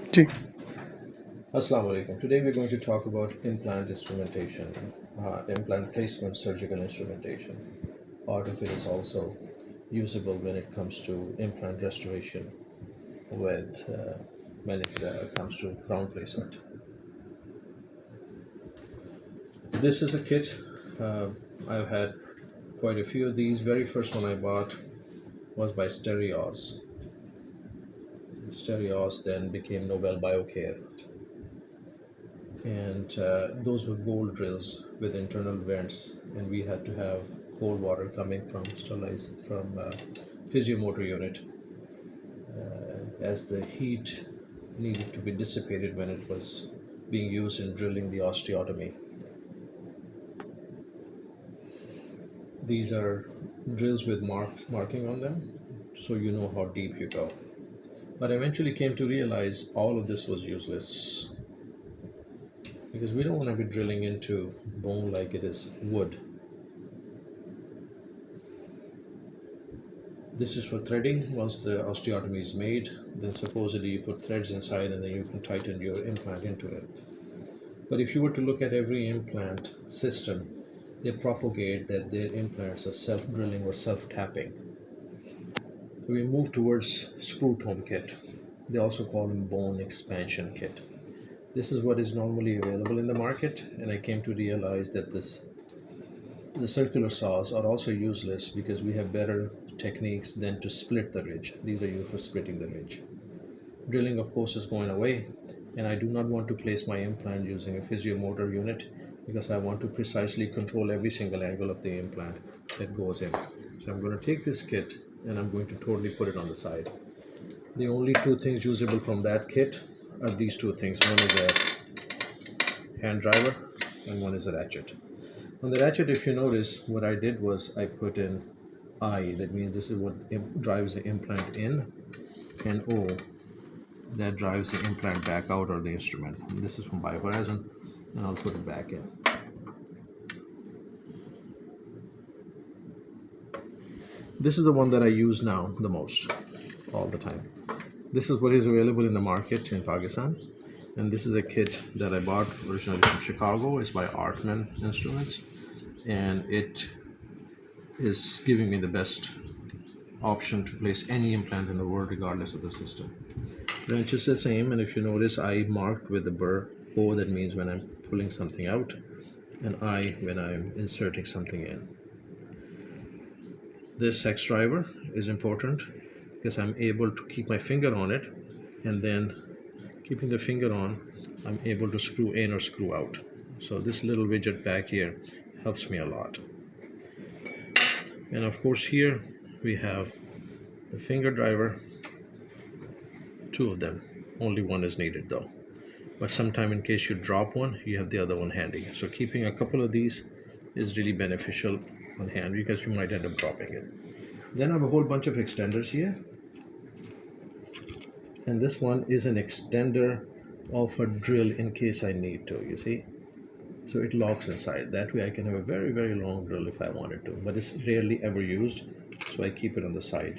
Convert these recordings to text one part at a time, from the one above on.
Ji. Assalamu alaikum. Today we're going to talk about implant instrumentation, implant placement, surgical instrumentation. Part of it is also usable when it comes to implant restoration with when it comes to crown placement. This is a kit. Uh, I've had quite a few of these. Very first one I bought was by Stereos. Stereos then became Nobel Biocare, and those were gold drills with internal vents, and we had to have cold water coming from physio-motor unit as the heat needed to be dissipated when it was being used in drilling the osteotomy. These are drills with marking on them, so you know how deep you go. But I eventually came to realize all of this was useless because we don't want to be drilling into bone like it is wood. This is for threading. Once the osteotomy is made, then supposedly you put threads inside and then you can tighten your implant into it. But if you were to look at every implant system, they propagate that their implants are self-drilling or self-tapping. So we move towards screw tome kit. They also call them bone expansion kit. This is what is normally available in the market, and I came to realize that the circular saws are also useless because we have better techniques than to split the ridge. These are used for splitting the ridge. Drilling, of course, is going away, and I do not want to place my implant using a physio-motor unit because I want to precisely control every single angle of the implant that goes in. So I'm going to take this kit and I'm going to totally put it on the side. The only two things usable from that kit are these two things. One is a hand driver and one is a ratchet. On the ratchet, if you notice, what I did was I put in I, that means this is what drives the implant in, and O, that drives the implant back out or the instrument. And this is from Biohorizon, and I'll put it back in. This is the one that I use now the most, all the time. This is what is available in the market in Pakistan, and this is a kit that I bought originally from Chicago. It's by Artman Instruments, and it is giving me the best option to place any implant in the world regardless of the system. Wrench is the same, and if you notice, I marked with the burr. O, that means when I'm pulling something out, and I when I'm inserting something in. This hex driver is important because I'm able to keep my finger on it, and then keeping the finger on, I'm able to screw in or screw out. So this little widget back here helps me a lot. And of course here we have the finger driver, two of them. Only one is needed though. But sometime in case you drop one, you have the other one handy. So keeping a couple of these is really beneficial on hand because you might end up dropping it. Then I have a whole bunch of extenders here, and this one is an extender of a drill in case I need to, you see. So it locks inside. That way I can have a very, very long drill if I wanted to, but it's rarely ever used, so I keep it on the side.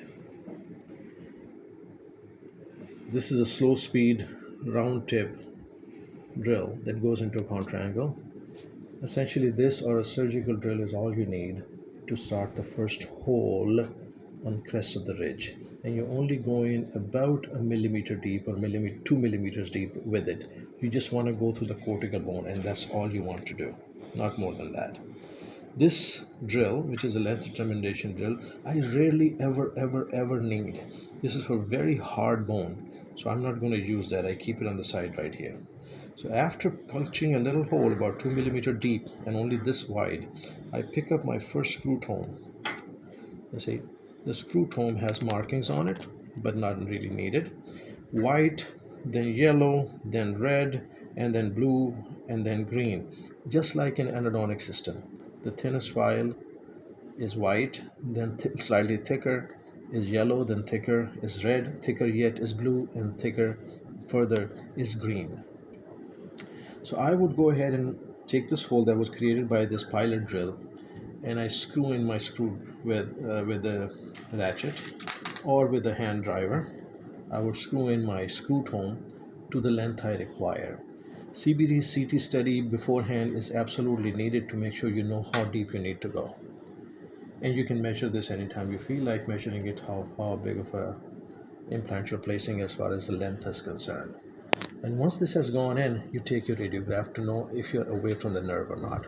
This is a slow speed round tip drill that goes into a contra-angle. Essentially, this or a surgical drill is all you need to start the first hole on crest of the ridge, and you're only going about a millimeter deep or 2 millimeters deep with it. You just want to go through the cortical bone, and that's all you want to do, not more than that. This drill, which is a length determination drill, I rarely ever need. This is for very hard bone, so I'm not going to use that. I keep it on the side right here. So after punching a little hole about 2 millimeter deep and only this wide, I pick up my first screw tome. You see, the screw tome has markings on it, but not really needed. White, then yellow, then red, and then blue, and then green, just like an anodonic system. The thinnest file is white, then slightly thicker is yellow, then thicker is red, thicker yet is blue, and thicker further is green. So I would go ahead and take this hole that was created by this pilot drill, and I screw in my screw with the ratchet or with the hand driver. I would screw in my screw tome to the length I require. CBD CT study beforehand is absolutely needed to make sure you know how deep you need to go. And you can measure this anytime you feel like measuring it, how big of a implant you're placing as far as the length is concerned. And once this has gone in, you take your radiograph to know if you're away from the nerve or not.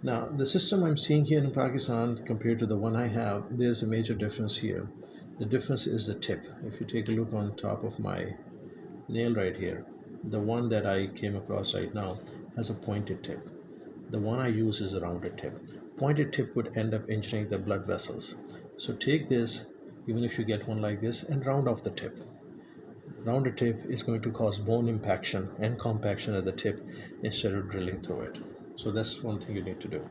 Now, the system I'm seeing here in Pakistan compared to the one I have, there's a major difference here. The difference is the tip. If you take a look on top of my nail right here, the one that I came across right now has a pointed tip. The one I use is a rounded tip. Pointed tip could end up injuring the blood vessels. So take this, even if you get one like this, and round off the tip. Rounded tip is going to cause bone impaction and compaction at the tip instead of drilling through it. So that's one thing you need to do.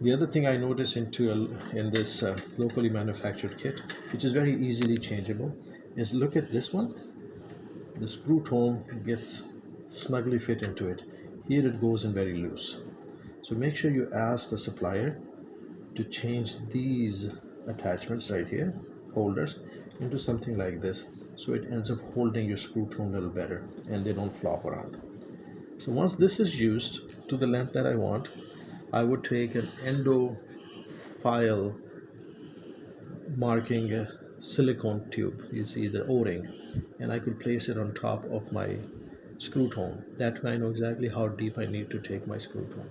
The other thing I noticed in this locally manufactured kit, which is very easily changeable, is look at this one. The screw tone gets snugly fit into it. Here it goes in very loose. So make sure you ask the supplier to change these attachments right here, holders, into something like this, so it ends up holding your screw tone a little better and they don't flop around. So once this is used to the length that I want, I would take an endo file marking a silicone tube, you see the O-ring, and I could place it on top of my screw tone. That way I know exactly how deep I need to take my screw tone.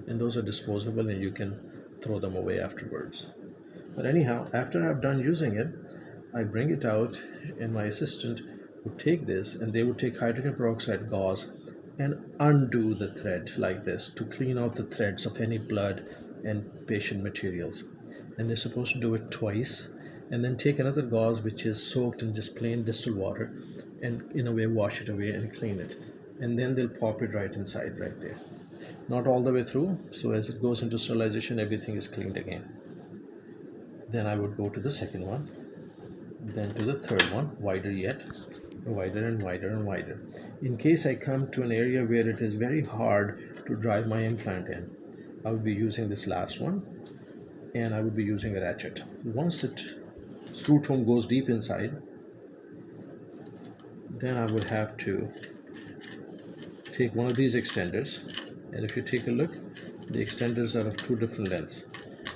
And those are disposable and you can throw them away afterwards. But anyhow, after I've done using it, I bring it out and my assistant would take this and they would take hydrogen peroxide gauze and undo the thread like this to clean out the threads of any blood and patient materials. And they're supposed to do it twice and then take another gauze which is soaked in just plain distilled water and in a way wash it away and clean it. And then they'll pop it right inside right there. Not all the way through, so as it goes into sterilization, everything is cleaned again. Then I would go to the second one, then to the third one, wider yet, wider and wider and wider. In case I come to an area where it is very hard to drive my implant in, I would be using this last one and I would be using a ratchet. Once it screw tone goes deep inside, then I would have to take one of these extenders, and if you take a look, the extenders are of two different lengths,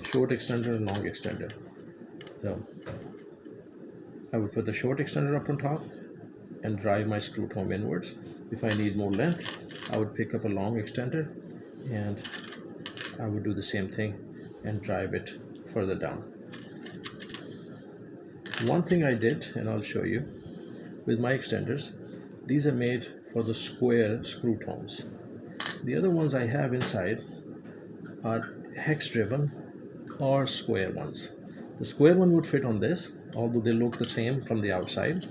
short extender and long extender. So I would put the short extender up on top and drive my screw tone inwards. If I need more length, I would pick up a long extender and I would do the same thing and drive it further down. One thing I did, and I'll show you, with my extenders, these are made for the square screw tones. The other ones I have inside are hex driven or square ones. The square one would fit on this, although they look the same from the outside,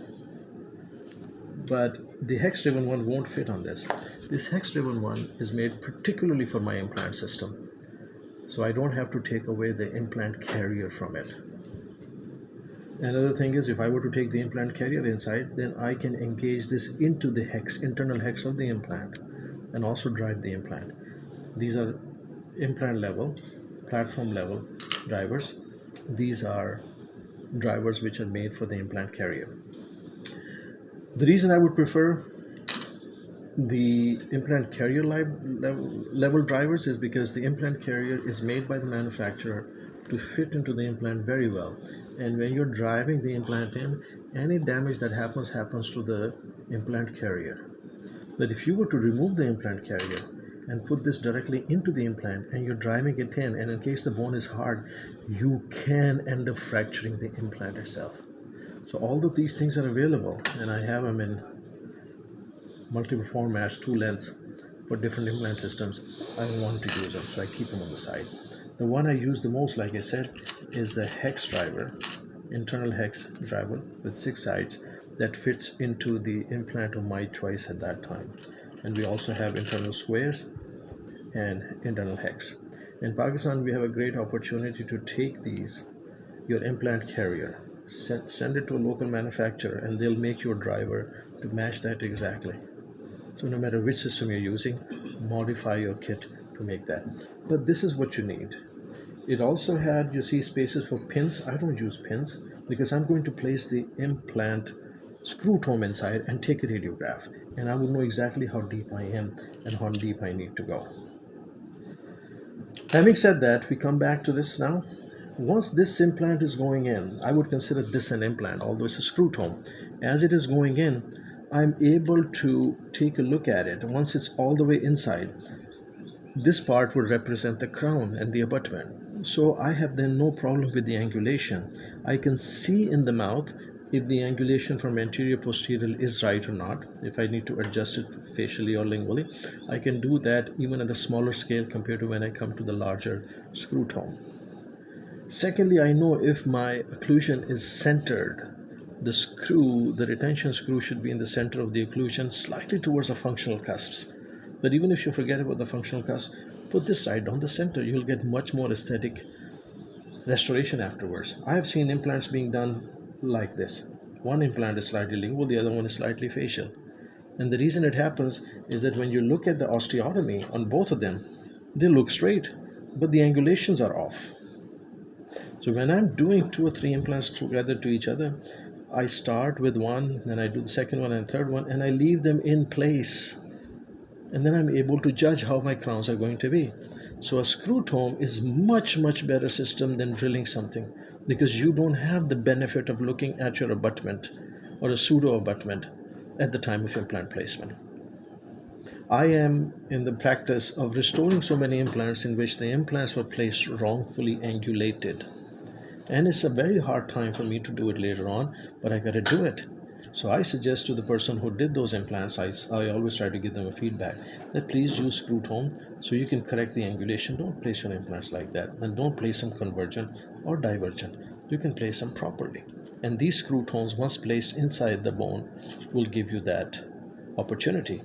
but the hex driven one won't fit on this. This hex driven one is made particularly for my implant system, so I don't have to take away the implant carrier from it. Another thing is, if I were to take the implant carrier inside, then I can engage this into the hex, internal hex of the implant, and also drive the implant. These are implant level, platform level drivers. These are drivers which are made for the implant carrier. The reason I would prefer the implant carrier level drivers is because the implant carrier is made by the manufacturer to fit into the implant very well, and when you're driving the implant in, any damage that happens to the implant carrier. But if you were to remove the implant carrier and put this directly into the implant and you're driving it in, and in case the bone is hard, you can end up fracturing the implant itself. So all of these things are available, and I have them in multiple formats, two lengths for different implant systems. I want to use them, so I keep them on the side. The one I use the most, like I said, is the hex driver, internal hex driver with 6 sides that fits into the implant of my choice at that time. And we also have internal squares and internal hex. In Pakistan, we have a great opportunity to take your implant carrier, send it to a local manufacturer, and they'll make your driver to match that exactly. So no matter which system you're using, modify your kit to make that. But this is what you need. It also had, you see, spaces for pins. I don't use pins because I'm going to place the implant screw home inside and take a radiograph, and I would know exactly how deep I am and how deep I need to go. Having said that, we come back to this now. Once this implant is going in, I would consider this an implant, although it's a screw home. As it is going in, I'm able to take a look at it. Once it's all the way inside, this part would represent the crown and the abutment. So I have then no problem with the angulation. I can see in the mouth if the angulation from anterior posterior is right or not. If I need to adjust it facially or lingually, I can do that even at a smaller scale compared to when I come to the larger screw tone. Secondly, I know if my occlusion is centered. The retention screw should be in the center of the occlusion, slightly towards the functional cusps. But even if you forget about the functional cusp, put this right down the center. You'll get much more aesthetic restoration afterwards. I have seen implants being done like this. One implant is slightly lingual, the other one is slightly facial. And the reason it happens is that when you look at the osteotomy on both of them, they look straight, but the angulations are off. So when I'm doing two or three implants together to each other, I start with one, then I do the second one and third one, and I leave them in place. And then I'm able to judge how my crowns are going to be. So a screw tome is much better system than drilling something, because you don't have the benefit of looking at your abutment or a pseudo abutment at the time of implant placement. I am in the practice of restoring so many implants in which the implants were placed wrongfully angulated. And it's a very hard time for me to do it later on, but I got to do it. So I suggest to the person who did those implants, I always try to give them a feedback that please use screw tone so you can correct the angulation. Don't place your implants like that, and don't place them convergent or divergent. You can place them properly, and these screw tones, once placed inside the bone, will give you that opportunity.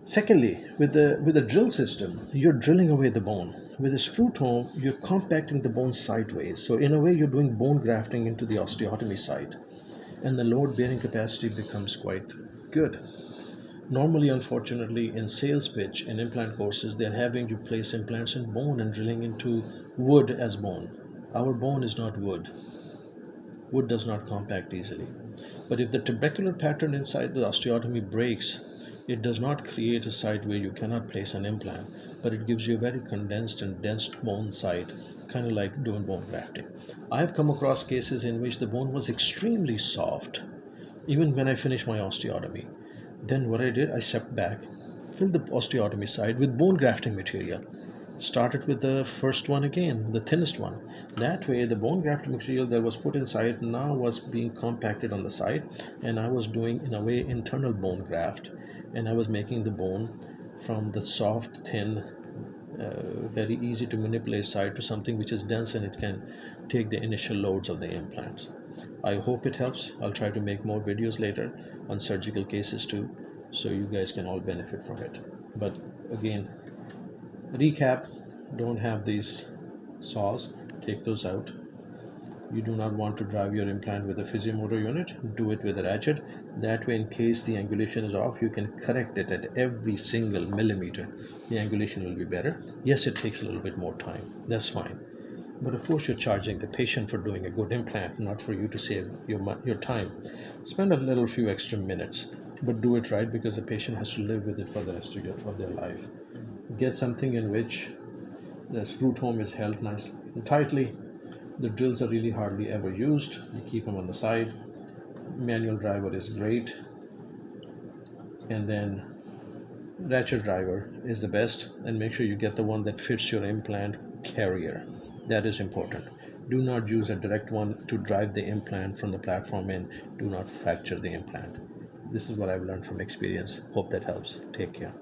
Secondly, with the drill system, you're drilling away the bone. With a screw tone, you're compacting the bone sideways. So in a way, you're doing bone grafting into the osteotomy site, and the load bearing capacity becomes quite good. Normally, unfortunately, in sales pitch in implant courses, they're having you place implants in bone and drilling into wood as bone. Our bone is not wood. Wood does not compact easily. But if the trabecular pattern inside the osteotomy breaks, it does not create a site where you cannot place an implant, but it gives you a very condensed and dense bone site, kind of like doing bone grafting. I have come across cases in which the bone was extremely soft, even when I finished my osteotomy. Then what I did, I stepped back, filled the osteotomy site with bone grafting material. Started with the first one again, the thinnest one. That way, the bone graft material that was put inside now was being compacted on the side, and I was doing, in a way, internal bone graft, and I was making the bone from the soft, thin, very easy to manipulate side to something which is dense and it can take the initial loads of the implants. I hope it helps. I'll try to make more videos later on surgical cases too, so you guys can all benefit from it. But again, recap, don't have these saws, take those out. You do not want to drive your implant with a physiomotor unit, do it with a ratchet. That way, in case the angulation is off, you can correct it at every single millimeter. The angulation will be better. Yes, it takes a little bit more time, that's fine. But of course, you're charging the patient for doing a good implant, not for you to save your time. Spend a little few extra minutes, but do it right, because the patient has to live with it for the rest of their life. Get something in which the screw home is held nicely and tightly. The drills are really hardly ever used. You keep them on the side. Manual driver is great. And then ratchet driver is the best. And make sure you get the one that fits your implant carrier. That is important. Do not use a direct one to drive the implant from the platform in. Do not fracture the implant. This is what I've learned from experience. Hope that helps. Take care.